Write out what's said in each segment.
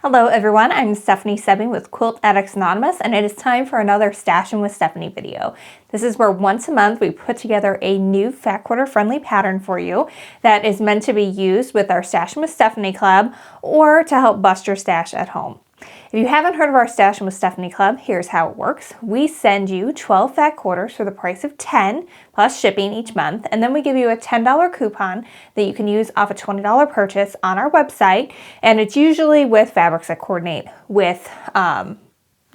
Hello everyone, I'm Stephanie Sebbing with Quilt Addicts Anonymous, and it is time for another Stashin with Stephanie video. This is where once a month we put together a new fat quarter friendly pattern for you that is meant to be used with our Stashin with Stephanie Club or to help bust your stash at home. If you haven't heard of our Stashin with Stephanie Club, here's how it works. We send you 12 fat quarters for the price of 10 plus shipping each month, and then we give you a $10 coupon that you can use off a $20 purchase on our website, and it's usually with fabrics that coordinate with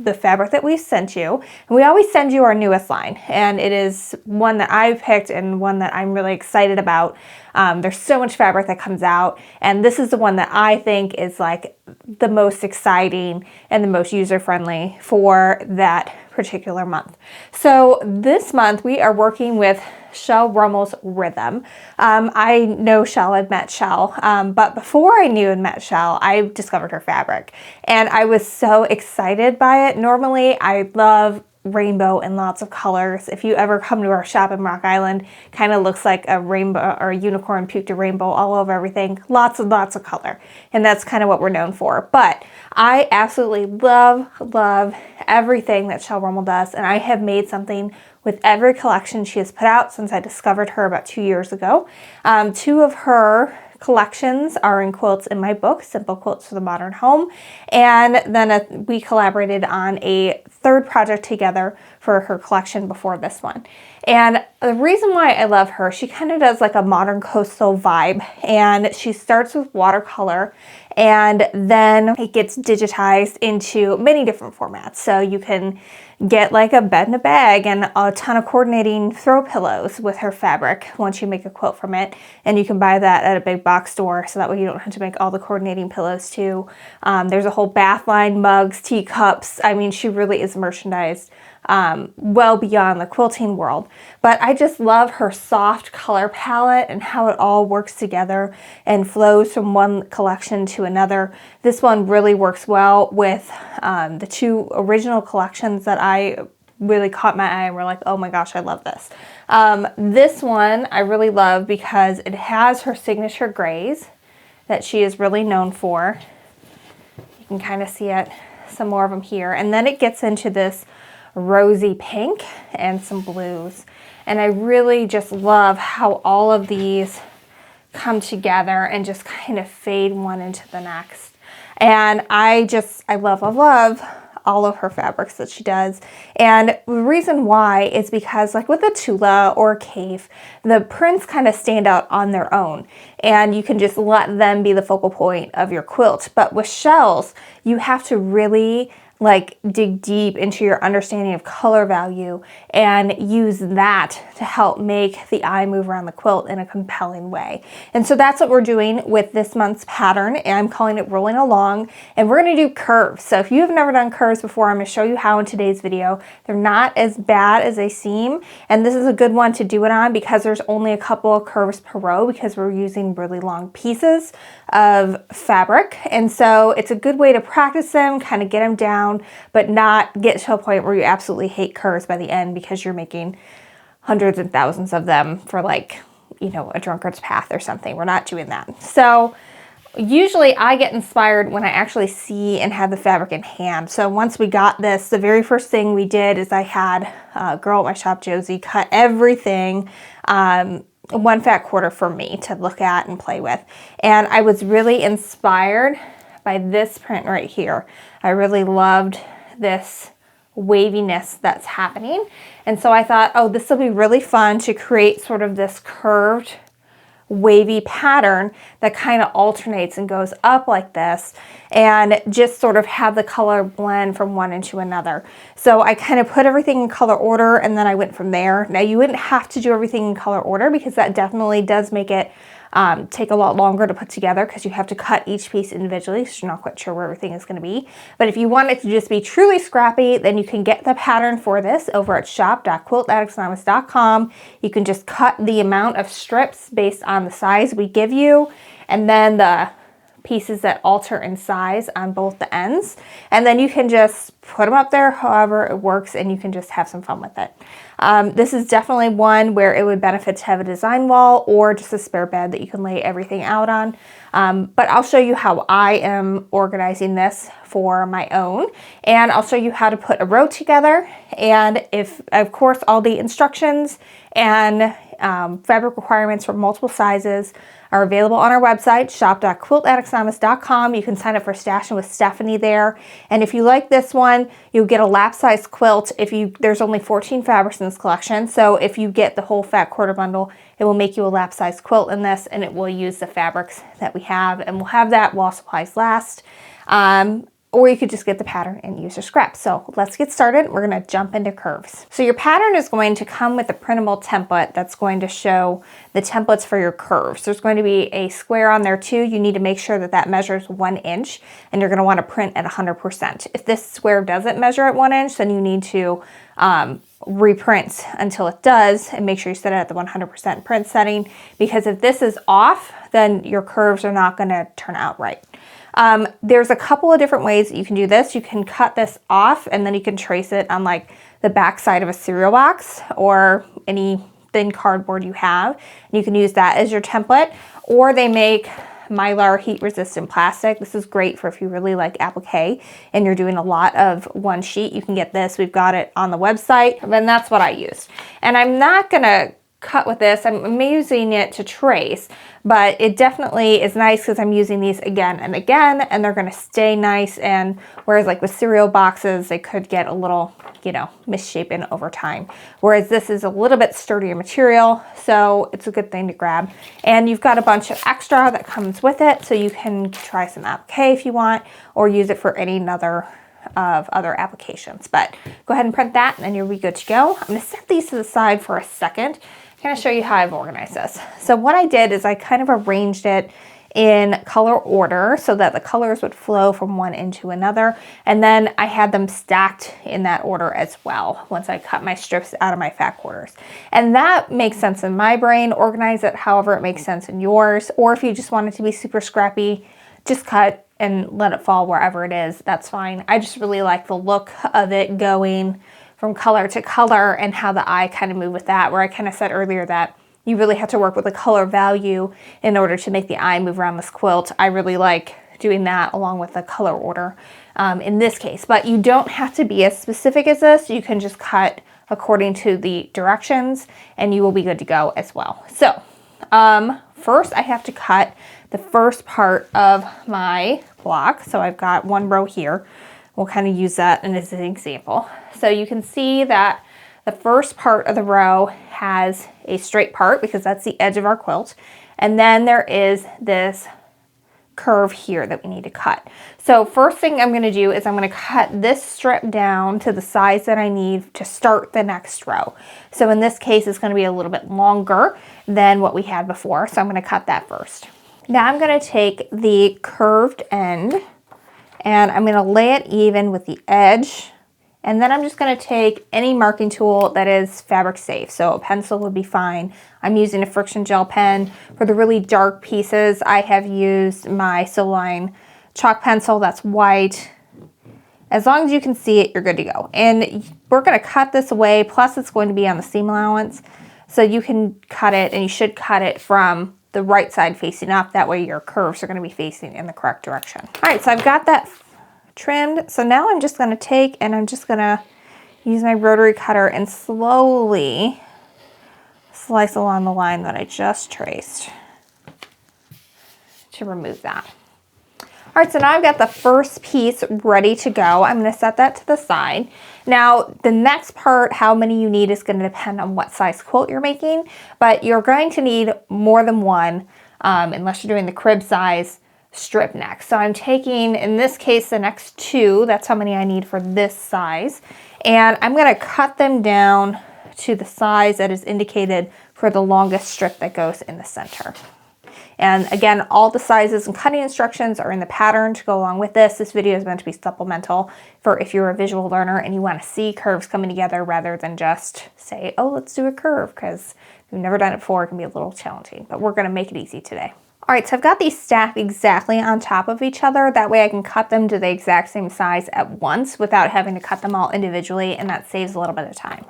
the fabric that we sent you. And we always send you our newest line, and it is one that I've picked and one that I'm really excited about. There's so much fabric that comes out, and this is the one that I think is like the most exciting and the most user-friendly for that particular month. So this month we are working with Shell Rummel's Rhythm. I know Shell, I've met Shell, but before I knew and met Shell, I discovered her fabric, and I was so excited by it. Normally, I love rainbow and lots of colors. If you ever come to our shop in Rock Island, kind of looks like a rainbow or a unicorn puked a rainbow all over everything. Lots and lots of color, and that's kind of what we're known for. But I absolutely love everything that Shell Rummel does, and I have made something with every collection she has put out since I discovered her about 2 years ago. Two of her collections are in quilts in my book, Simple Quilts for the Modern Home, and then we collaborated on a third project together for her collection before this one. And the reason why I love her, she kind of does like a modern coastal vibe, and she starts with watercolor and then it gets digitized into many different formats. So you can get like a bed in a bag and a ton of coordinating throw pillows with her fabric once you make a quilt from it. And you can buy that at a big box store, so that way you don't have to make all the coordinating pillows too. There's a whole bath line, mugs, teacups. I mean, she really is merchandised well beyond the quilting world. But I just love her soft color palette and how it all works together and flows from one collection to another. This one really works well with the two original collections that I really caught my eye and were like, oh my gosh, I love this. This one I really love because it has her signature grays that she is really known for. You can kind of see it, some more of them here. And then it gets into this rosy pink and some blues. And I really just love how all of these come together and just kind of fade one into the next. And I love all of her fabrics that she does. And the reason why is because, like with a Tula or a Cave, the prints kind of stand out on their own, and you can just let them be the focal point of your quilt. But with Shells, you have to really like dig deep into your understanding of color value and use that to help make the eye move around the quilt in a compelling way. And so that's what we're doing with this month's pattern, and I'm calling it Rolling Along, and we're going to do curves. So if you have never done curves before, I'm going to show you how in today's video. They're not as bad as they seem, and this is a good one to do it on because there's only a couple of curves per row because we're using really long pieces of fabric. And so it's a good way to practice them, kind of get them down, but not get to a point where you absolutely hate curves by the end because you're making hundreds and thousands of them for, like, you know, a drunkard's path or something. We're not doing that. So usually I get inspired when I actually see and have the fabric in hand. So once we got this, the very first thing we did is I had a girl at my shop, Josie, cut everything one fat quarter for me to look at and play with. And I was really inspired by this print right here. I really loved this waviness that's happening. And so I thought, oh, this will be really fun to create sort of this curved wavy pattern that kind of alternates and goes up like this, and just sort of have the color blend from one into another. So I kind of put everything in color order, and then I went from there. Now you wouldn't have to do everything in color order because that definitely does make it take a lot longer to put together because you have to cut each piece individually, so you're not quite sure where everything is going to be. But if you want it to just be truly scrappy, then you can get the pattern for this over at shop.quiltaddictsanonymous.com. You can just cut the amount of strips based on the size we give you, and then the pieces that alter in size on both the ends. And then you can just put them up there however it works, and you can just have some fun with it. This is definitely one where it would benefit to have a design wall or just a spare bed that you can lay everything out on. But I'll show you how I am organizing this for my own, and I'll show you how to put a row together. And if, of course, all the instructions and fabric requirements for multiple sizes are available on our website, shop.quiltaddictsanonymous.com. You can sign up for Stashin with Stephanie there. And if you like this one, you'll get a lap size quilt. There's only 14 fabrics in this collection, so if you get the whole fat quarter bundle, it will make you a lap size quilt in this, and it will use the fabrics that we have, and we'll have that while supplies last. Or you could just get the pattern and use your scraps. So let's get started. We're gonna jump into curves. So your pattern is going to come with a printable template that's going to show the templates for your curves. There's going to be a square on there too. You need to make sure that that measures 1 inch, and you're gonna wanna print at 100%. If this square doesn't measure at 1 inch, then you need to reprint until it does, and make sure you set it at the 100% print setting, because if this is off, then your curves are not gonna turn out right. There's a couple of different ways that you can do this. You can cut this off, and then you can trace it on like the back side of a cereal box or any thin cardboard you have. And you can use that as your template, or they make Mylar heat resistant plastic. This is great for if you really like applique and you're doing a lot of one sheet. You can get this. We've got it on the website, and that's what I used. And I'm not gonna cut with this. I'm using it to trace, but it definitely is nice because I'm using these again and again, and they're going to stay nice. And whereas like with cereal boxes, they could get a little, misshapen over time. Whereas this is a little bit sturdier material, so it's a good thing to grab. And you've got a bunch of extra that comes with it, so you can try some applique if you want, or use it for any other applications. But go ahead and print that, and then you'll be good to go. I'm going to set these to the side for a second. I'm going to show you how I've organized this. So what I did is I kind of arranged it in color order so that the colors would flow from one into another, and then I had them stacked in that order as well once I cut my strips out of my fat quarters. And that makes sense in my brain. Organize it however it makes sense in yours, or if you just want it to be super scrappy, just cut and let it fall wherever it is. That's fine. I just really like the look of it going from color to color and how the eye kind of move with that, where I kind of said earlier that you really have to work with the color value in order to make the eye move around this quilt. I really like doing that along with the color order in this case, but you don't have to be as specific as this. You can just cut according to the directions, and you will be good to go as well. So first I have to cut the first part of my block. So I've got one row here. We'll kind of use that as an example. So you can see that the first part of the row has a straight part because that's the edge of our quilt. And then there is this curve here that we need to cut. So first thing I'm going to do is I'm going to cut this strip down to the size that I need to start the next row. So in this case, it's going to be a little bit longer than what we had before. So I'm going to cut that first. Now I'm going to take the curved end and I'm going to lay it even with the edge. And then I'm just going to take any marking tool that is fabric safe. So a pencil would be fine. I'm using a friction gel pen. For the really dark pieces, I have used my Soline chalk pencil that's white. As long as you can see it, you're good to go. And we're going to cut this away, plus it's going to be on the seam allowance. So you can cut it, and you should cut it from the right side facing up. That way your curves are going to be facing in the correct direction. All right, so I've got that trimmed. So now I'm just going to take and I'm just going to use my rotary cutter and slowly slice along the line that I just traced to remove that. All right, so now I've got the first piece ready to go. I'm going to set that to the side. Now, the next part, how many you need, is going to depend on what size quilt you're making, but you're going to need more than one unless you're doing the crib size strip neck. So I'm taking, in this case, the next two. That's how many I need for this size. And I'm going to cut them down to the size that is indicated for the longest strip that goes in the center. And again, all the sizes and cutting instructions are in the pattern to go along with this. This video is meant to be supplemental for if you're a visual learner and you want to see curves coming together rather than just say, oh, let's do a curve, because if you've never done it before, it can be a little challenging, but we're going to make it easy today. All right, so I've got these stacked exactly on top of each other. That way I can cut them to the exact same size at once without having to cut them all individually, and that saves a little bit of time.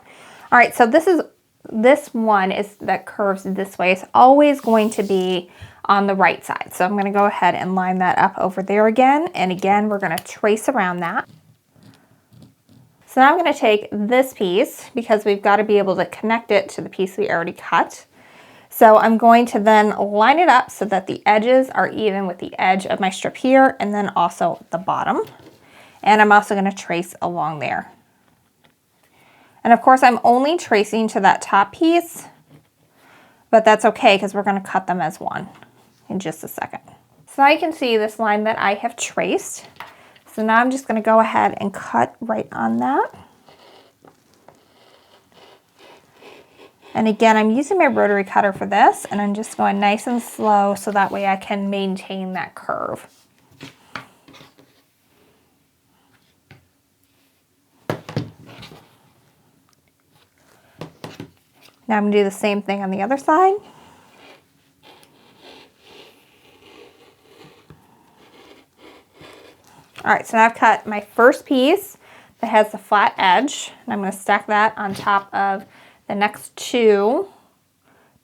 All right, so this one that curves this way is always going to be on the right side. So I'm gonna go ahead and line that up over there again. And again, we're gonna trace around that. So now I'm gonna take this piece because we've got to be able to connect it to the piece we already cut. So I'm going to then line it up so that the edges are even with the edge of my strip here and then also the bottom. And I'm also gonna trace along there. And of course, I'm only tracing to that top piece, but that's okay because we're gonna cut them as one in just a second. So now you can see this line that I have traced. So now I'm just gonna go ahead and cut right on that. And again, I'm using my rotary cutter for this, and I'm just going nice and slow so that way I can maintain that curve. Now I'm gonna do the same thing on the other side. All right, so now I've cut my first piece that has the flat edge, and I'm gonna stack that on top of the next two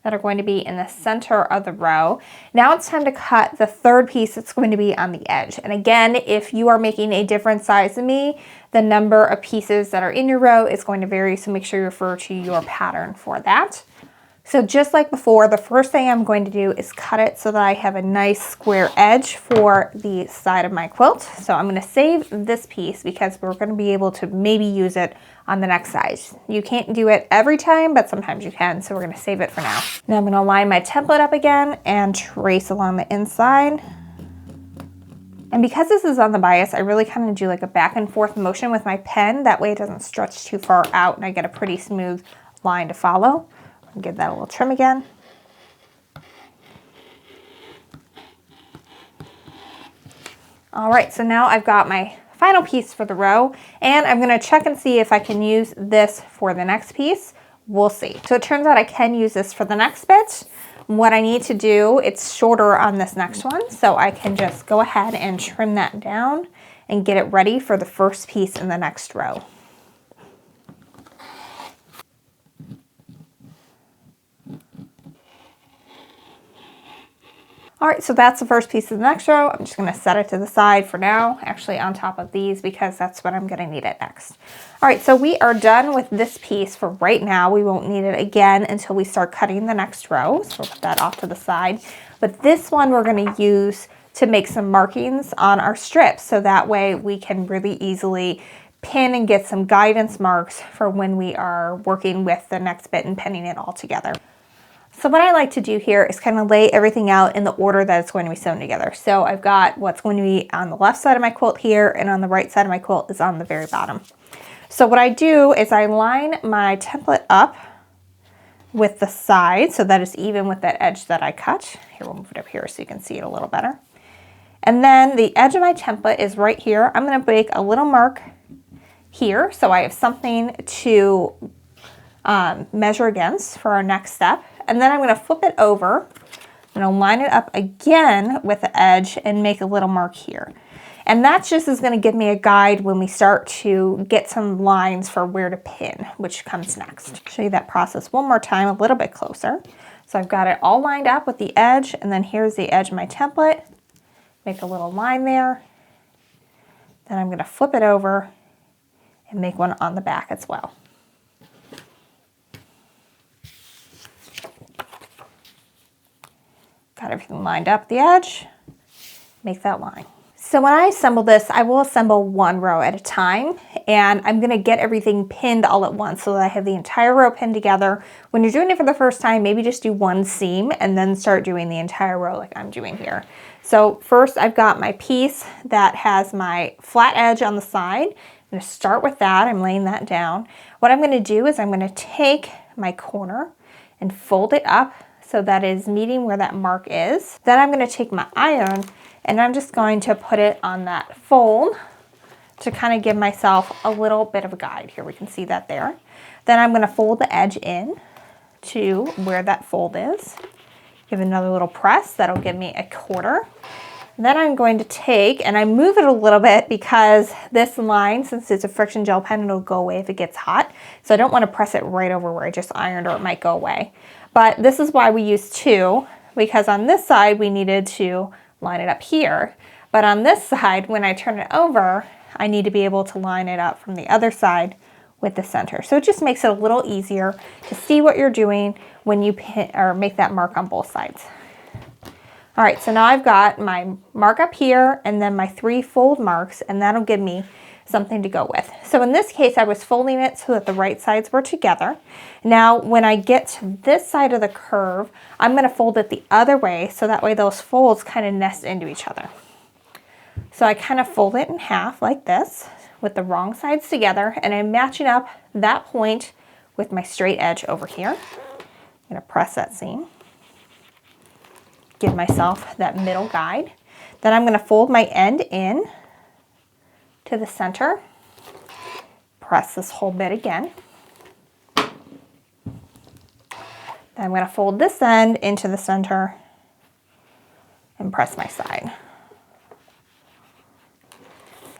that are going to be in the center of the row. Now it's time to cut the third piece that's going to be on the edge. And again, if you are making a different size than me, the number of pieces that are in your row is going to vary, so make sure you refer to your pattern for that. So just like before, the first thing I'm going to do is cut it so that I have a nice square edge for the side of my quilt. So I'm going to save this piece because we're going to be able to maybe use it on the next size. You can't do it every time, but sometimes you can, so we're going to save it for now. Now I'm going to line my template up again and trace along the inside. And because this is on the bias, I really kind of do like a back and forth motion with my pen. That way it doesn't stretch too far out and I get a pretty smooth line to follow. Give that a little trim again. All right, so now I've got my final piece for the row, and I'm gonna check and see if I can use this for the next piece. We'll see. So it turns out I can use this for the next bit. What I need to do, it's shorter on this next one, so I can just go ahead and trim that down and get it ready for the first piece in the next row. All right, so that's the first piece of the next row. I'm just gonna set it to the side for now, actually on top of these because that's what I'm gonna need it next. All right, so we are done with this piece for right now. We won't need it again until we start cutting the next row. So we'll put that off to the side. But this one we're gonna use to make some markings on our strips so that way we can really easily pin and get some guidance marks for when we are working with the next bit and pinning it all together. So what I like to do here is kind of lay everything out in the order that it's going to be sewn together. So I've got what's going to be on the left side of my quilt here, and on the right side of my quilt is on the very bottom. So what I do is I line my template up with the side so that it's even with that edge that I cut. Here, we'll move it up here so you can see it a little better. And then the edge of my template is right here. I'm going to make a little mark here so I have something to measure against for our next step. And then I'm going to flip it over. I'm going to line it up again with the edge and make a little mark here. And that just is going to give me a guide when we start to get some lines for where to pin, which comes next. I'll show you that process one more time, a little bit closer. So I've got it all lined up with the edge, and then here's the edge of my template. Make a little line there. Then I'm going to flip it over and make one on the back as well. Got everything lined up at the edge, make that line. So when I assemble this, I will assemble one row at a time, and I'm gonna get everything pinned all at once so that I have the entire row pinned together. When you're doing it for the first time, maybe just do one seam and then start doing the entire row like I'm doing here. So first I've got my piece that has my flat edge on the side. I'm gonna start with that, I'm laying that down. What I'm gonna do is I'm gonna take my corner and fold it up so that is meeting where that mark is. Then I'm gonna take my iron and I'm just going to put it on that fold to kind of give myself a little bit of a guide. Here we can see that there. Then I'm gonna fold the edge in to where that fold is. give another little press. That'll give me 1/4. Then I'm going to take, and I move it a little bit because this line, since it's a friction gel pen, it'll go away if it gets hot. So I don't want to press it right over where I just ironed or it might go away. But this is why we use 2, because on this side we needed to line it up here. But on this side, when I turn it over, I need to be able to line it up from the other side with the center. So it just makes it a little easier to see what you're doing when you pin or make that mark on both sides. All right, so now I've got my mark up here and then my 3 fold marks, and that'll give me something to go with. So in this case, I was folding it so that the right sides were together. Now, when I get to this side of the curve, I'm gonna fold it the other way so that way those folds kind of nest into each other. So I kind of fold it in half like this with the wrong sides together, and I'm matching up that point with my straight edge over here. I'm gonna press that seam. Give myself that middle guide. Then I'm going to fold my end in to the center. Press this whole bit again. Then I'm going to fold this end into the center and press my side.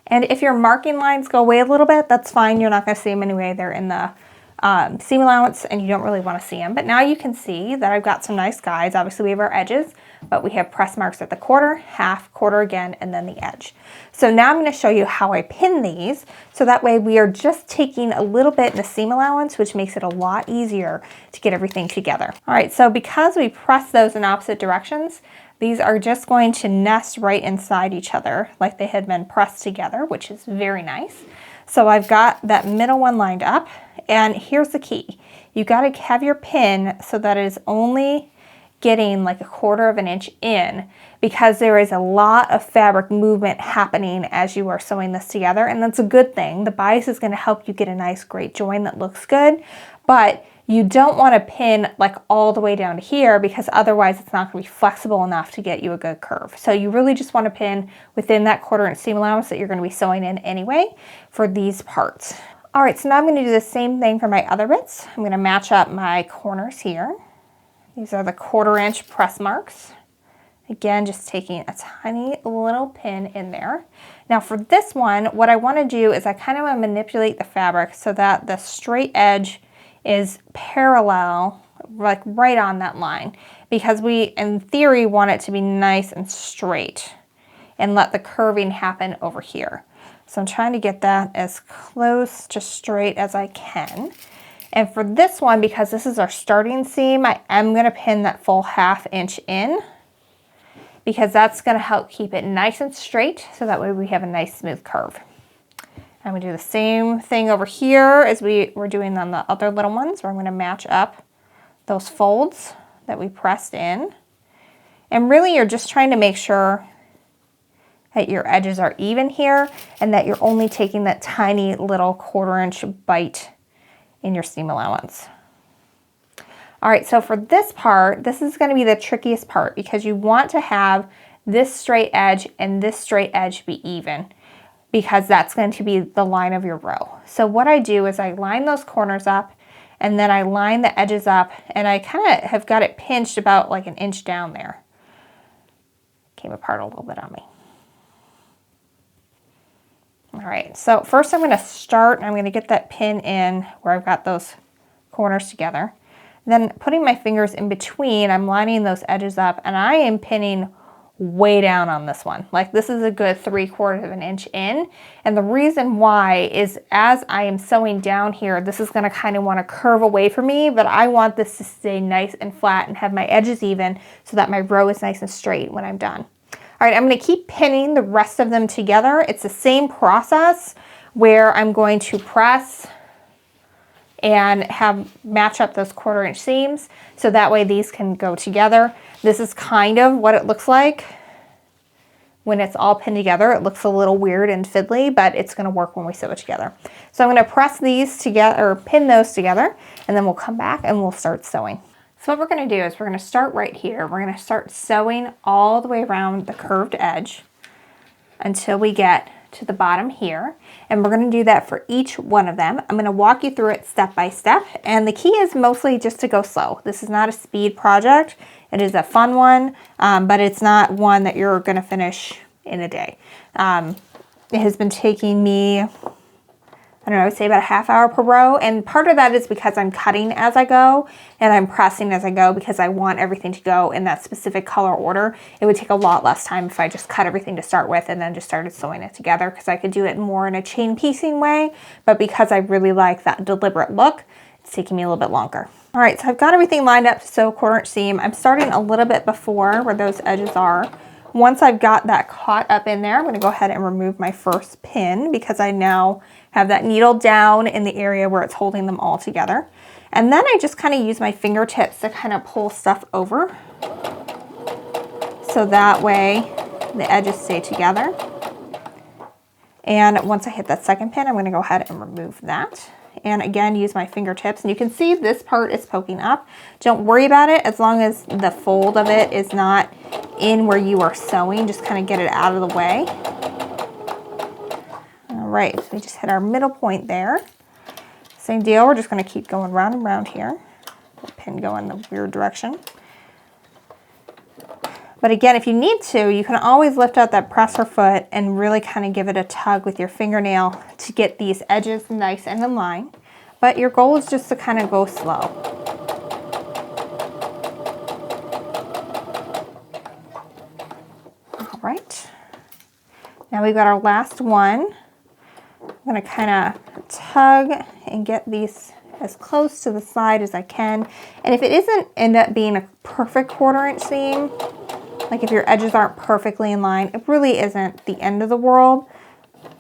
And if your marking lines go away a little bit, that's fine. You're not going to see them anyway. They're in the seam allowance and you don't really want to see them. But now you can see that I've got some nice guides. Obviously we have our edges, but we have press marks at the 1/4, half, 1/4 again, and then the edge. So now I'm going to show you how I pin these. So that way we are just taking a little bit in the seam allowance, which makes it a lot easier to get everything together. All right, so because we press those in opposite directions, these are just going to nest right inside each other like they had been pressed together, which is very nice. So I've got that middle one lined up, and here's the key. You got to have your pin so that it is only getting like 1/4 of an inch in, because there is a lot of fabric movement happening as you are sewing this together, and that's a good thing. The bias is going to help you get a nice great join that looks good, but you don't want to pin like all the way down to here, because otherwise it's not going to be flexible enough to get you a good curve. So you really just want to pin within that 1/4 inch seam allowance that you're going to be sewing in anyway for these parts. All right, so now I'm going to do the same thing for my other bits. I'm going to match up my corners here. These are the 1/4 inch press marks. Again, just taking a tiny little pin in there. Now for this one, what I want to do is I kind of want to manipulate the fabric so that the straight edge is parallel, like right on that line, because we, in theory, want it to be nice and straight and let the curving happen over here. So I'm trying to get that as close to straight as I can. And for this one, because this is our starting seam, I am going to pin that full 1/2 inch in, because that's going to help keep it nice and straight, so that way we have a nice smooth curve. I'm going to do the same thing over here as we were doing on the other little ones, where I'm going to match up those folds that we pressed in. And really you're just trying to make sure that your edges are even here and that you're only taking that tiny little 1/4 inch bite in your seam allowance. All right, so for this part, this is going to be the trickiest part, because you want to have this straight edge and this straight edge be even, because that's going to be the line of your row. So what I do is I line those corners up, and then I line the edges up, and I kind of have got it pinched about like 1 inch down there. Came apart a little bit on me. All right, so first I'm going to start, and I'm going to get that pin in where I've got those corners together. Then putting my fingers in between, I'm lining those edges up, and I am pinning way down on this one. Like this is a good 3/4 of an inch in. And the reason why is as I am sewing down here, this is going to kind of want to curve away from me, but I want this to stay nice and flat and have my edges even so that my row is nice and straight when I'm done. All right, I'm going to keep pinning the rest of them together. It's the same process where I'm going to press and match up those 1/4 inch seams, so that way these can go together. This is kind of what it looks like when it's all pinned together. It looks a little weird and fiddly, but it's going to work when we sew it together. So I'm going to press these together, or pin those together, and then we'll come back and we'll start sewing. So what we're going to do is we're going to start right here. We're going to start sewing all the way around the curved edge until we get to the bottom here, and we're going to do that for each one of them. I'm going to walk you through it step by step, and the key is mostly just to go slow. This is not a speed project. It is a fun one, but it's not one that you're going to finish in a day. It has been taking me, I don't know, I would say about a half hour per row. And part of that is because I'm cutting as I go and I'm pressing as I go because I want everything to go in that specific color order. It would take a lot less time if I just cut everything to start with and then just started sewing it together, because I could do it more in a chain piecing way. But because I really like that deliberate look, it's taking me a little bit longer. All right, so I've got everything lined up to sew 1/4 inch seam. I'm starting a little bit before where those edges are. Once I've got that caught up in there, I'm going to go ahead and remove my first pin because I now have that needle down in the area where it's holding them all together. And then I just kind of use my fingertips to kind of pull stuff over, so that way the edges stay together. And once I hit that second pin, I'm going to go ahead and remove that. And again, use my fingertips. And you can see this part is poking up. Don't worry about it as long as the fold of it is not in where you are sewing. Just kind of get it out of the way. All right, so we just hit our middle point there. Same deal, we're just going to keep going round and round here. The pin go in the weird direction. But again, if you need to, you can always lift out that presser foot and really kind of give it a tug with your fingernail to get these edges nice and in line. But your goal is just to kind of go slow. All right. Now we've got our last one. I'm going to kind of tug and get these as close to the side as I can. And if it isn't end up being a perfect 1/4 inch seam, like if your edges aren't perfectly in line, it really isn't the end of the world,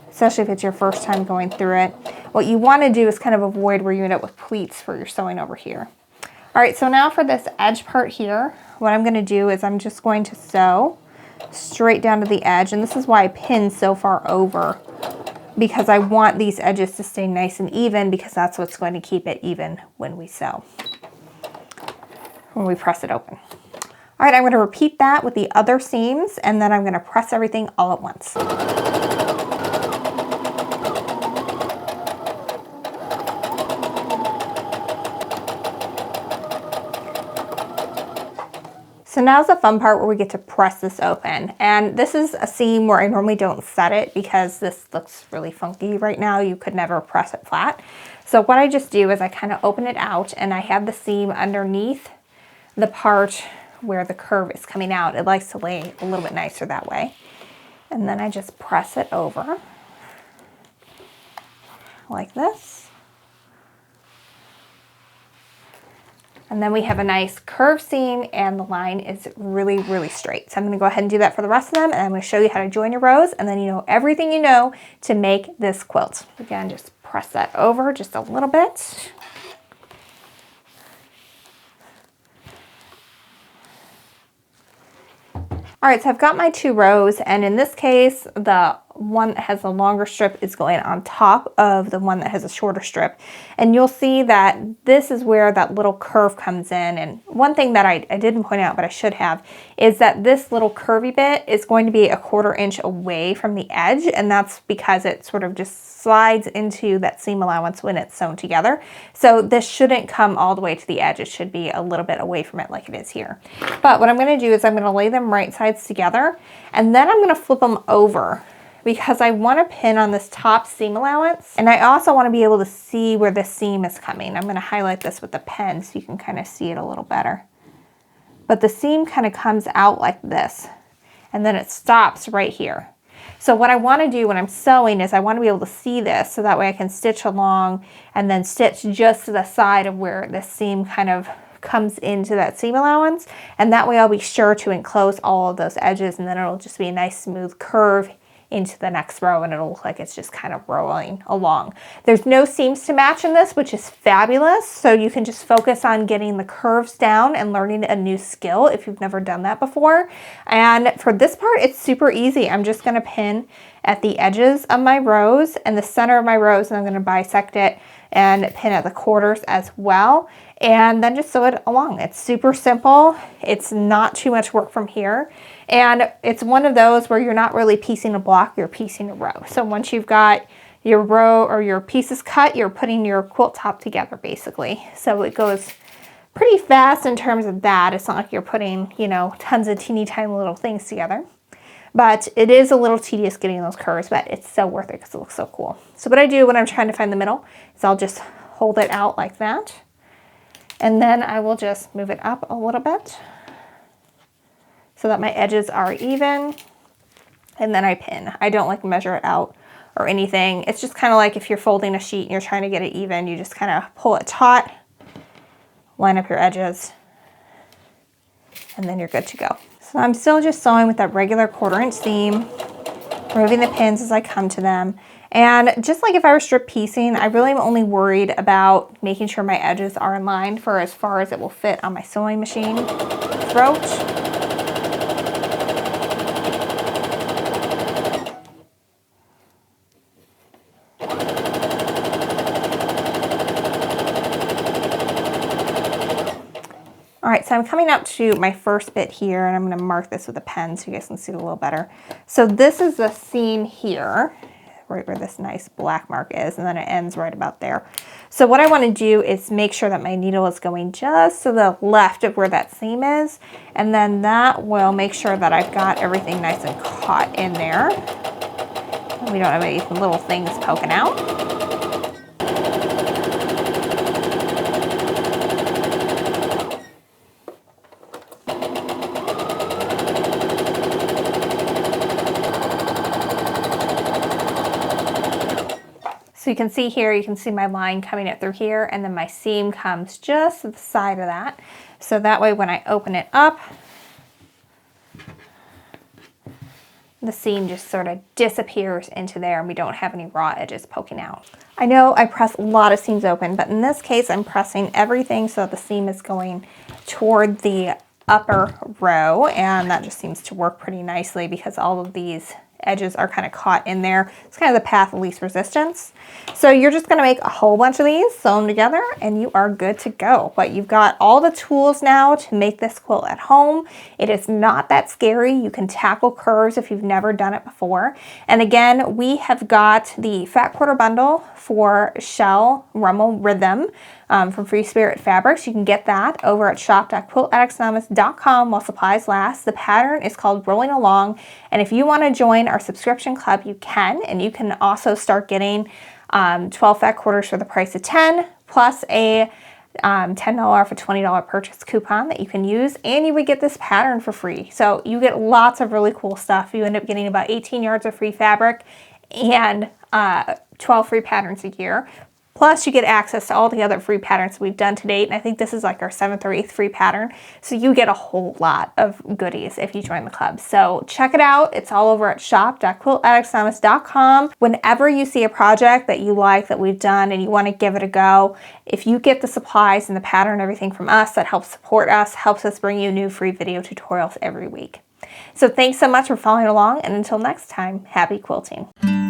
especially if it's your first time going through it. What you want to do is kind of avoid where you end up with pleats for your sewing over here. All right, so now for this edge part here, what I'm going to do is I'm just going to sew straight down to the edge, and this is why I pin so far over, because I want these edges to stay nice and even, because that's what's going to keep it even when we sew, when we press it open. All right, I'm going to repeat that with the other seams, and then I'm going to press everything all at once. So now's the fun part where we get to press this open. And this is a seam where I normally don't set it because this looks really funky right now. You could never press it flat. So what I just do is I kind of open it out, and I have the seam underneath the part where the curve is coming out. It likes to lay a little bit nicer that way. And then I just press it over like this. And then we have a nice curved seam, and the line is really, really straight. So I'm going to go ahead and do that for the rest of them, and I'm going to show you how to join your rows, and then you know everything you know to make this quilt. Again, just press that over just a little bit. All right, so I've got my 2 rows, and in this case, the one that has the longer strip is going on top of the one that has a shorter strip. And you'll see that this is where that little curve comes in. And one thing that I didn't point out, but I should have, is that this little curvy bit is going to be a 1/4 inch away from the edge, and that's because it sort of just slides into that seam allowance when it's sewn together. So this shouldn't come all the way to the edge. It should be a little bit away from it like it is here. But what I'm going to do is I'm going to lay them right sides together, and then I'm going to flip them over, because I want to pin on this top seam allowance, and I also want to be able to see where the seam is coming. I'm going to highlight this with the pen so you can kind of see it a little better. But the seam kind of comes out like this, and then it stops right here. So what I want to do when I'm sewing is I want to be able to see this, so that way I can stitch along and then stitch just to the side of where the seam kind of comes into that seam allowance, and that way I'll be sure to enclose all of those edges, and then it'll just be a nice smooth curve into the next row, and it'll look like it's just kind of rolling along. There's no seams to match in this, which is fabulous. So you can just focus on getting the curves down and learning a new skill if you've never done that before. And for this part, it's super easy. I'm just going to pin at the edges of my rows and the center of my rows, and I'm going to bisect it and pin at the quarters as well, and then just sew it along. It's super simple. It's not too much work from here. And it's one of those where you're not really piecing a block, you're piecing a row. So once you've got your row or your pieces cut, you're putting your quilt top together basically. So it goes pretty fast in terms of that. It's not like you're putting, you know, tons of teeny tiny little things together. But it is a little tedious getting those curves, but it's so worth it because it looks so cool. So what I do when I'm trying to find the middle is I'll just hold it out like that. And then I will just move it up a little bit so that my edges are even. And then I pin. I don't like measure it out or anything. It's just kind of like if you're folding a sheet and you're trying to get it even, you just kind of pull it taut, line up your edges, and then you're good to go. So I'm still just sewing with that regular 1/4 inch seam, removing the pins as I come to them. And just like if I were strip piecing, I really am only worried about making sure my edges are in line for as far as it will fit on my sewing machine throat. All right, so I'm coming up to my first bit here, and I'm going to mark this with a pen so you guys can see it a little better. So this is the seam here, right where this nice black mark is, and then it ends right about there. So what I want to do is make sure that my needle is going just to the left of where that seam is, and then that will make sure that I've got everything nice and caught in there. And we don't have any little things poking out. So you can see here, you can see my line coming it through here, and then my seam comes just to the side of that. So that way when I open it up, the seam just sort of disappears into there and we don't have any raw edges poking out. I know I press a lot of seams open, but in this case I'm pressing everything so that the seam is going toward the upper row, and that just seems to work pretty nicely because all of these edges are kind of caught in there. It's kind of the path of least resistance. So you're just going to make a whole bunch of these, sew them together, and you are good to go. But you've got all the tools now to make this quilt at home. It is not that scary. You can tackle curves if you've never done it before. And again, we have got the Fat Quarter Bundle for Shell Rummel Rhythm from Free Spirit Fabrics. You can get that over at shop.quiltaddictsanonymous.com while supplies last. The pattern is called Rolling Along, and if you want to join our subscription club, you can, and you can also start getting 12 fat quarters for the price of 10, plus a $10 off a $20 purchase coupon that you can use, and you would get this pattern for free. So you get lots of really cool stuff. You end up getting about 18 yards of free fabric and 12 free patterns a year. Plus, you get access to all the other free patterns we've done to date, and I think this is like our 7th or 8th free pattern. So you get a whole lot of goodies if you join the club. So check it out. It's all over at shop.quiltaddictsanonymous.com. Whenever you see a project that you like that we've done and you want to give it a go, if you get the supplies and the pattern and everything from us, that helps support us, helps us bring you new free video tutorials every week. So thanks so much for following along, and until next time, happy quilting.